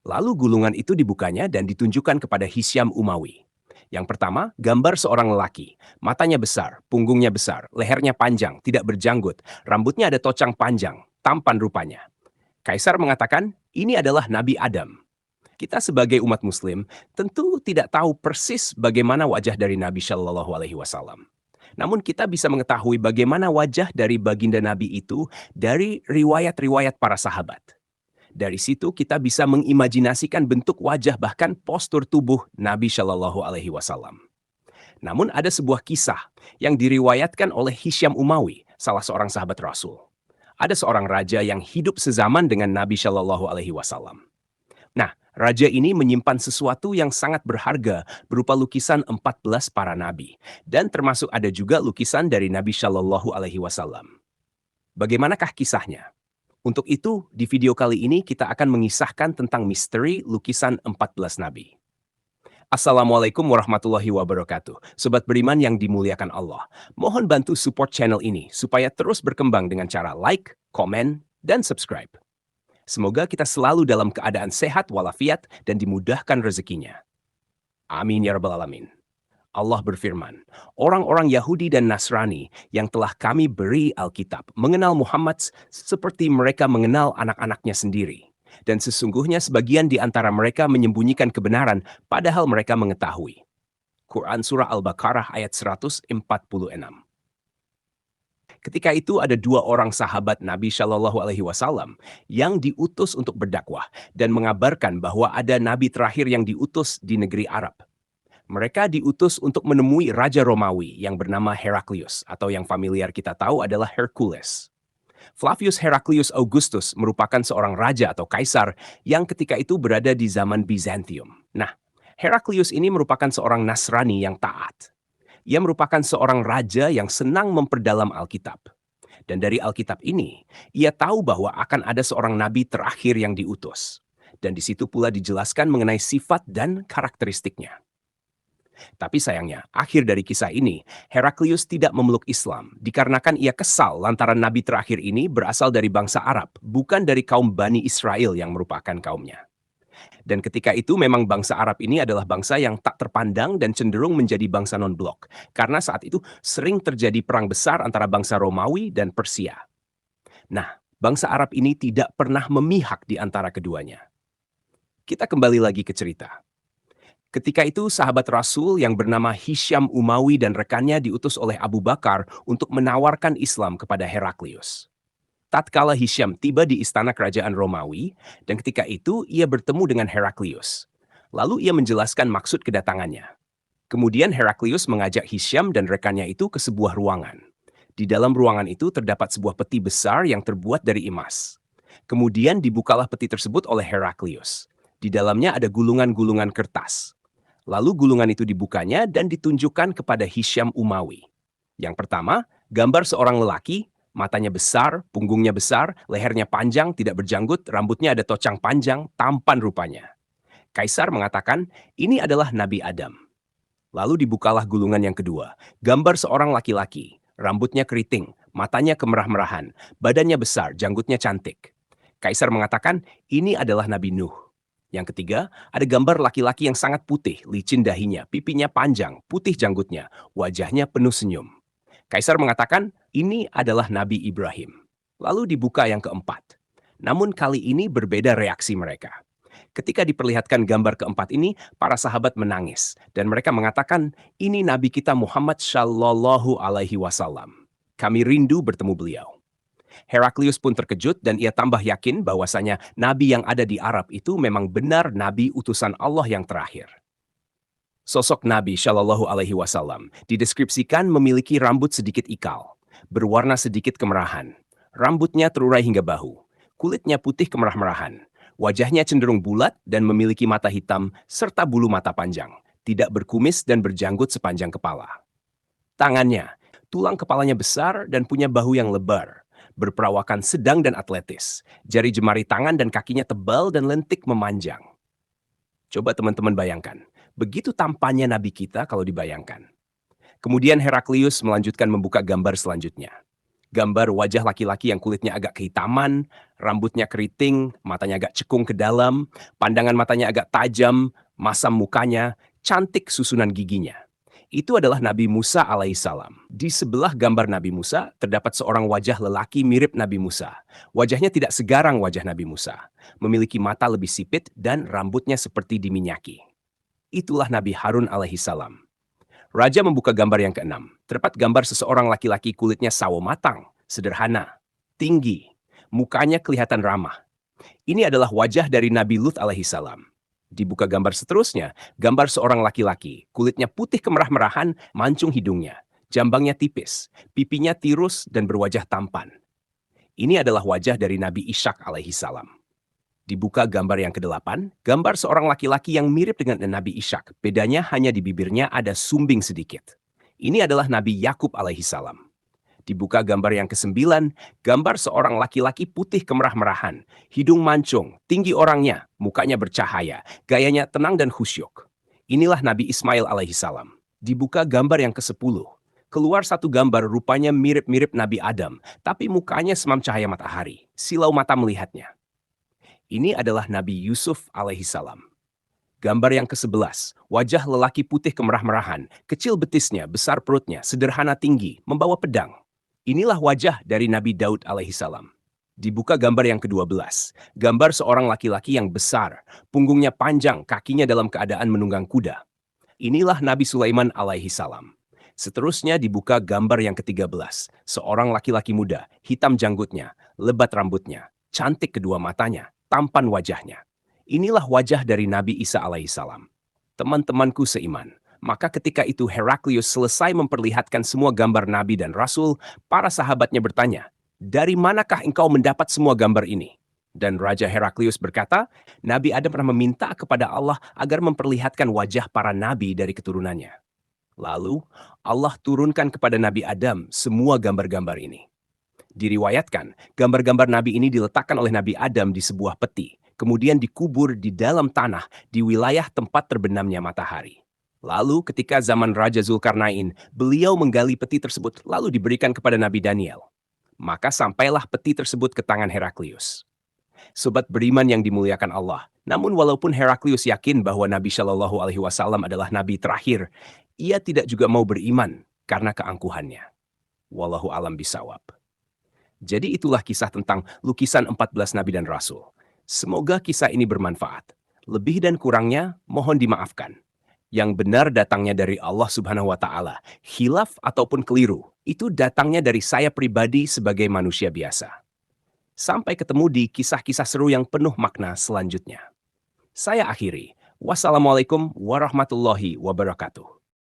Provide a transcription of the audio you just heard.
Lalu gulungan itu dibukanya dan ditunjukkan kepada Hisyam Umawi. Yang pertama, gambar seorang lelaki. Matanya besar, punggungnya besar, lehernya panjang, tidak berjanggut, rambutnya ada tocang panjang, tampan rupanya. Kaisar mengatakan, ini adalah Nabi Adam. Kita sebagai umat muslim tentu tidak tahu persis bagaimana wajah dari Nabi Shallallahu Alaihi Wasallam. Namun kita bisa mengetahui bagaimana wajah dari baginda Nabi itu dari riwayat-riwayat para sahabat. Dari situ kita bisa mengimajinasikan bentuk wajah bahkan postur tubuh Nabi Shallallahu Alaihi Wasallam. Namun ada sebuah kisah yang diriwayatkan oleh Hisyam Umawi, salah seorang sahabat Rasul. Ada seorang raja yang hidup sezaman dengan Nabi Shallallahu Alaihi Wasallam. Nah, raja ini menyimpan sesuatu yang sangat berharga berupa lukisan 14 para nabi dan termasuk ada juga lukisan dari Nabi Shallallahu Alaihi Wasallam. Bagaimanakah kisahnya? Untuk itu, di video kali ini kita akan mengisahkan tentang misteri lukisan 14 nabi. Assalamualaikum warahmatullahi wabarakatuh. Sobat beriman yang dimuliakan Allah. Mohon bantu support channel ini supaya terus berkembang dengan cara like, komen, dan subscribe. Semoga kita selalu dalam keadaan sehat walafiat dan dimudahkan rezekinya. Amin ya rabbal alamin. Allah berfirman, orang-orang Yahudi dan Nasrani yang telah kami beri Alkitab mengenal Muhammad seperti mereka mengenal anak-anaknya sendiri. Dan sesungguhnya sebagian di antara mereka menyembunyikan kebenaran padahal mereka mengetahui. Quran Surah Al-Baqarah ayat 146. Ketika itu ada dua orang sahabat Nabi Shallallahu Alaihi Wasallam yang diutus untuk berdakwah dan mengabarkan bahwa ada nabi terakhir yang diutus di negeri Arab. Mereka diutus untuk menemui Raja Romawi yang bernama Heraklius atau yang familiar kita tahu adalah Hercules. Flavius Heraclius Augustus merupakan seorang raja atau kaisar yang ketika itu berada di zaman Bizantium. Nah, Heraclius ini merupakan seorang Nasrani yang taat. Ia merupakan seorang raja yang senang memperdalam Alkitab. Dan dari Alkitab ini, ia tahu bahwa akan ada seorang nabi terakhir yang diutus. Dan di situ pula dijelaskan mengenai sifat dan karakteristiknya. Tapi sayangnya, akhir dari kisah ini, Heraklius tidak memeluk Islam dikarenakan ia kesal lantaran nabi terakhir ini berasal dari bangsa Arab, bukan dari kaum Bani Israel yang merupakan kaumnya. Dan ketika itu memang bangsa Arab ini adalah bangsa yang tak terpandang dan cenderung menjadi bangsa non-blok, karena saat itu sering terjadi perang besar antara bangsa Romawi dan Persia. Nah, bangsa Arab ini tidak pernah memihak di antara keduanya. Kita kembali lagi ke cerita. Ketika itu sahabat Rasul yang bernama Hisyam Umawi dan rekannya diutus oleh Abu Bakar untuk menawarkan Islam kepada Heraklius. Tatkala Hisyam tiba di istana kerajaan Romawi, dan ketika itu ia bertemu dengan Heraklius. Lalu ia menjelaskan maksud kedatangannya. Kemudian Heraklius mengajak Hisyam dan rekannya itu ke sebuah ruangan. Di dalam ruangan itu terdapat sebuah peti besar yang terbuat dari emas. Kemudian dibukalah peti tersebut oleh Heraklius. Di dalamnya ada gulungan-gulungan kertas. Lalu gulungan itu dibukanya dan ditunjukkan kepada Hisyam Umawi. Yang pertama, gambar seorang lelaki, matanya besar, punggungnya besar, lehernya panjang, tidak berjanggut, rambutnya ada tocang panjang, tampan rupanya. Kaisar mengatakan, ini adalah Nabi Adam. Lalu dibukalah gulungan yang kedua, gambar seorang laki-laki, rambutnya keriting, matanya kemerah-merahan, badannya besar, janggutnya cantik. Kaisar mengatakan, ini adalah Nabi Nuh. Yang ketiga, ada gambar laki-laki yang sangat putih, licin dahinya, pipinya panjang, putih janggutnya, wajahnya penuh senyum. Kaisar mengatakan, ini adalah Nabi Ibrahim. Lalu dibuka yang keempat. Namun kali ini berbeda reaksi mereka. Ketika diperlihatkan gambar keempat ini, para sahabat menangis. Dan mereka mengatakan, ini Nabi kita Muhammad Shallallahu Alaihi Wasallam. Kami rindu bertemu beliau. Heraklius pun terkejut dan ia tambah yakin bahwasanya nabi yang ada di Arab itu memang benar nabi utusan Allah yang terakhir. Sosok Nabi Shallallahu Alaihi Wasallam dideskripsikan memiliki rambut sedikit ikal, berwarna sedikit kemerahan, rambutnya terurai hingga bahu, kulitnya putih kemerah-merahan, wajahnya cenderung bulat dan memiliki mata hitam serta bulu mata panjang, tidak berkumis dan berjanggut sepanjang kepala. Tangannya, tulang kepalanya besar dan punya bahu yang lebar, berperawakan sedang dan atletis. Jari jemari tangan dan kakinya tebal dan lentik memanjang. Coba teman-teman bayangkan, begitu tampannya Nabi kita kalau dibayangkan. Kemudian Heraklius melanjutkan membuka gambar selanjutnya. Gambar wajah laki-laki yang kulitnya agak kehitaman, rambutnya keriting, matanya agak cekung ke dalam, pandangan matanya agak tajam, masam mukanya, cantik susunan giginya. Itu adalah Nabi Musa alaihissalam. Di sebelah gambar Nabi Musa terdapat seorang wajah lelaki mirip Nabi Musa. Wajahnya tidak segarang wajah Nabi Musa, memiliki mata lebih sipit dan rambutnya seperti diminyaki. Itulah Nabi Harun alaihissalam. Raja membuka gambar yang keenam. Terdapat gambar seseorang laki-laki kulitnya sawo matang, sederhana, tinggi, mukanya kelihatan ramah. Ini adalah wajah dari Nabi Lut alaihissalam. Dibuka gambar seterusnya, gambar seorang laki-laki, kulitnya putih kemerah-merahan, mancung hidungnya, jambangnya tipis, pipinya tirus dan berwajah tampan. Ini adalah wajah dari Nabi Ishak alaihissalam. Dibuka gambar yang kedelapan, gambar seorang laki-laki yang mirip dengan Nabi Ishak. Bedanya hanya di bibirnya ada sumbing sedikit. Ini adalah Nabi Yakub alaihissalam. Dibuka gambar yang kesembilan, gambar seorang laki-laki putih kemerah-merahan, hidung mancung, tinggi orangnya, mukanya bercahaya, gayanya tenang dan khusyuk. Inilah Nabi Ismail alaihissalam. Dibuka gambar yang ke-10. Keluar satu gambar rupanya mirip-mirip Nabi Adam, tapi mukanya semam cahaya matahari. Silau mata melihatnya. Ini adalah Nabi Yusuf alaihissalam. Gambar yang ke-11, wajah lelaki putih kemerah-merahan, kecil betisnya, besar perutnya, sederhana tinggi, membawa pedang. Inilah wajah dari Nabi Daud alaihissalam. Dibuka gambar yang ke-12, gambar seorang laki-laki yang besar, punggungnya panjang, kakinya dalam keadaan menunggang kuda. Inilah Nabi Sulaiman alaihissalam. Seterusnya dibuka gambar yang ke-13, seorang laki-laki muda, hitam janggutnya, lebat rambutnya, cantik kedua matanya, tampan wajahnya. Inilah wajah dari Nabi Isa alaihissalam. Teman-temanku seiman, maka ketika itu Heraklius selesai memperlihatkan semua gambar Nabi dan Rasul, para sahabatnya bertanya, "Dari manakah engkau mendapat semua gambar ini?" Dan Raja Heraklius berkata, Nabi Adam pernah meminta kepada Allah agar memperlihatkan wajah para nabi dari keturunannya. Lalu, Allah turunkan kepada Nabi Adam semua gambar-gambar ini. Diriwayatkan, gambar-gambar Nabi ini diletakkan oleh Nabi Adam di sebuah peti, kemudian dikubur di dalam tanah di wilayah tempat terbenamnya matahari. Lalu ketika zaman Raja Zulkarnain, beliau menggali peti tersebut lalu diberikan kepada Nabi Daniel. Maka sampailah peti tersebut ke tangan Heraklius. Sobat beriman yang dimuliakan Allah, namun walaupun Heraklius yakin bahwa Nabi Shallallahu Alaihi Wasallam adalah Nabi terakhir, ia tidak juga mau beriman karena keangkuhannya. Wallahu alam bisawab. Jadi itulah kisah tentang lukisan 14 Nabi dan Rasul. Semoga kisah ini bermanfaat. Lebih dan kurangnya mohon dimaafkan. Yang benar datangnya dari Allah Subhanahu wa Ta'ala. Khilaf ataupun keliru, itu datangnya dari saya pribadi sebagai manusia biasa. Sampai ketemu di kisah-kisah seru yang penuh makna selanjutnya. Saya akhiri. Wassalamualaikum warahmatullahi wabarakatuh.